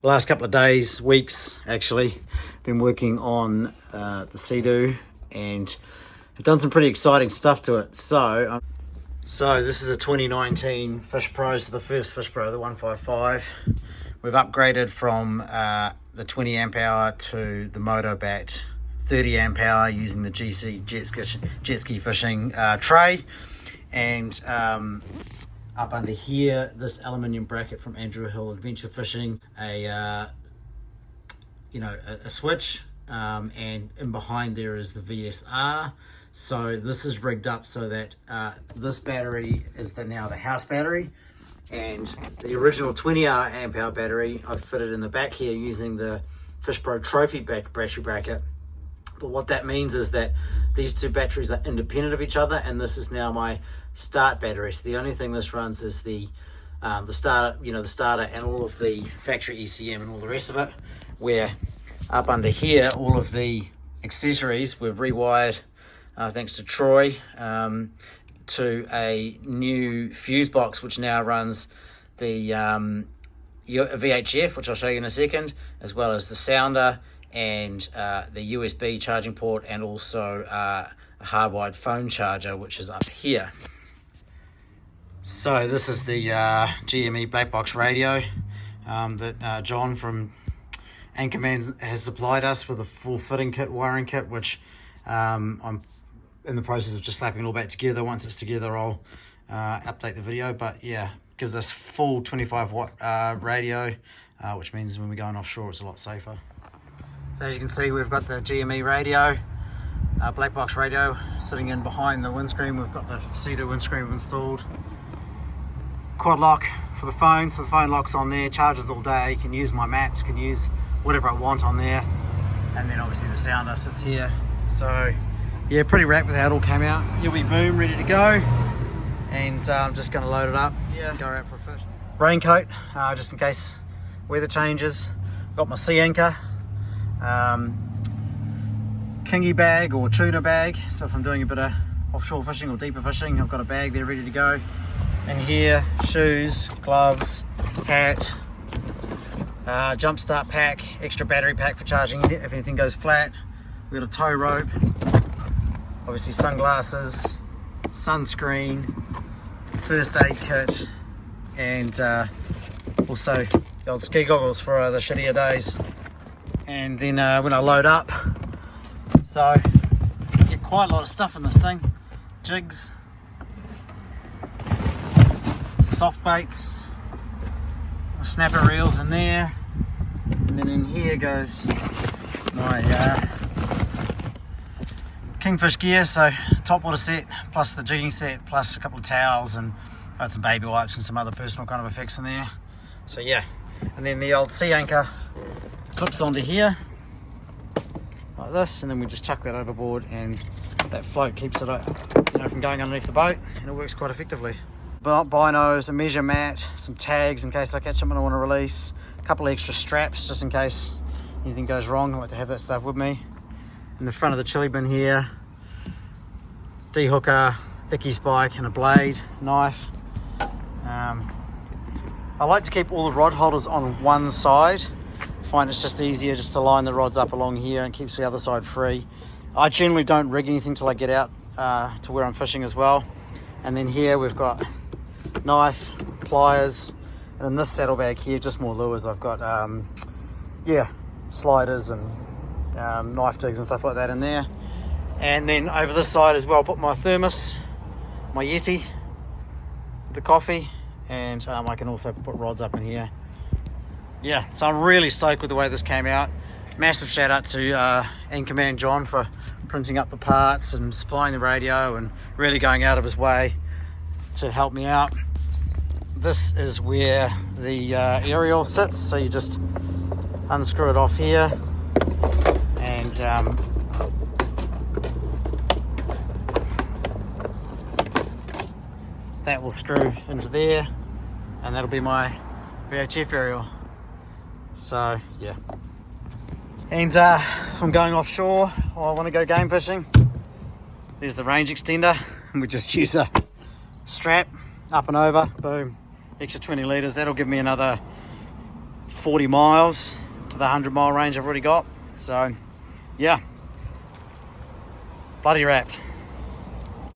The last couple of days, weeks actually, been working on the Seadoo and have done some pretty exciting stuff to it. So this is a 2019 Fishpro, so the first Fishpro, the 155. We've upgraded from the 20 amp hour to the Motobatt 30 amp hour using the GC JetSki Fishing tray, and up under here, this aluminium bracket from Andrew Hill Adventure Fishing, a switch, and in behind there is the VSR. So this is rigged up so that this battery is now the house battery, and the original 20 amp hour battery I've fitted in the back here using the Fishpro Trophy battery bracket. But what that means is that these two batteries are independent of each other, and this is now my start battery. So the only thing this runs is the starter, the starter and all of the factory ECM and all the rest of it. Where up under here, all of the accessories we've rewired, thanks to Troy, to a new fuse box, which now runs the VHF, which I'll show you in a second, as well as the sounder and the USB charging port, and also a hardwired phone charger, which is up here. So this is the GME black box radio that John from Anchorman has supplied us with a full fitting kit, wiring kit, which I'm in the process of just slapping it all back together. Once it's together, I'll update the video. But yeah, gives us full 25 watt radio, which means when we're going offshore, it's a lot safer. So as you can see, we've got the GME radio, black box radio, sitting in behind the windscreen. We've got the Seadoo windscreen installed. Quad lock for the phone, so the phone locks on there, charges all day, can use my maps, can use whatever I want on there. And then obviously the sounder sits here. So yeah, pretty wrapped with how it all came out. USB boom, ready to go. And I'm just gonna load it up, go out for a fish. Raincoat, just in case weather changes. Got my sea anchor, kingy bag or tuna bag, so if I'm doing a bit of offshore fishing or deeper fishing, I've got a bag there ready to go. And here, shoes, gloves, hat, jump start pack, extra battery pack for charging if anything goes flat. We've got a tow rope, obviously sunglasses, sunscreen, first aid kit, and also the old ski goggles for the shittier days. And then when I load up, so get quite a lot of stuff in this thing. Jigs, soft baits, snapper reels in there, and then in here goes my kingfish gear, so top water set plus the jigging set plus a couple of towels, and I had some baby wipes and some other personal kind of effects in there. So yeah, and then the old sea anchor clips onto here like this, and then we just chuck that overboard, and that float keeps it from going underneath the boat, and it works quite effectively. Binos, a measure mat, some tags in case I catch something I want to release, a couple of extra straps just in case anything goes wrong. I like to have that stuff with me. In the front of the chili bin here, D-hooker, icky spike, and a blade, knife. I like to keep all the rod holders on one side. I find it's just easier just to line the rods up along here and keeps the other side free. I generally don't rig anything till I get out to where I'm fishing as well. And then here we've got knife, pliers, and in this saddlebag here, just more lures. I've got sliders and knife jigs and stuff like that in there. And then over this side as well, I'll put my thermos, my Yeti, the coffee, and I can also put rods up in here. Yeah, so I'm really stoked with the way this came out. Massive shout out to Anchorman John for printing up the parts and supplying the radio and really going out of his way to help me out. This is where the aerial sits, so you just unscrew it off here, and that will screw into there, and that'll be my VHF aerial. So yeah, and if I'm going offshore or I want to go game fishing, there's the range extender, and we just use a strap up and over, boom, extra 20 litres. That'll give me another 40 miles to the 100-mile range I've already got. So yeah, bloody wrapped.